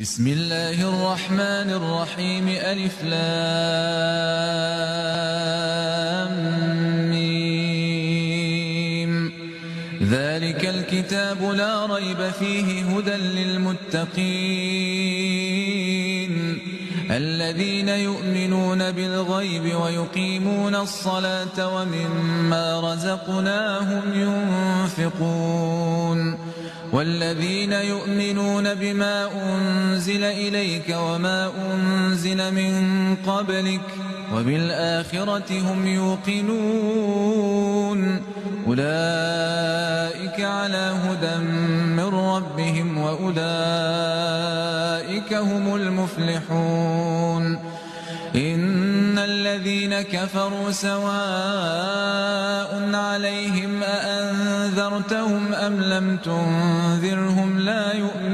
بسم الله الرحمن الرحيم ألف لام ميم. ذلك الكتاب لا ريب فيه هدى للمتقين الذين يؤمنون بالغيب ويقيمون الصلاة ومما رزقناهم ينفقون والذين يؤمنون بما أنزل إليك وما أنزل من قبلك وبالآخرة هم يوقنون أولئك على هدى من ربهم وأولئك هم المفلحون إن الذين كفروا سواء عليهم أأنذرتهم أم لم تنذرهم لا يؤمنون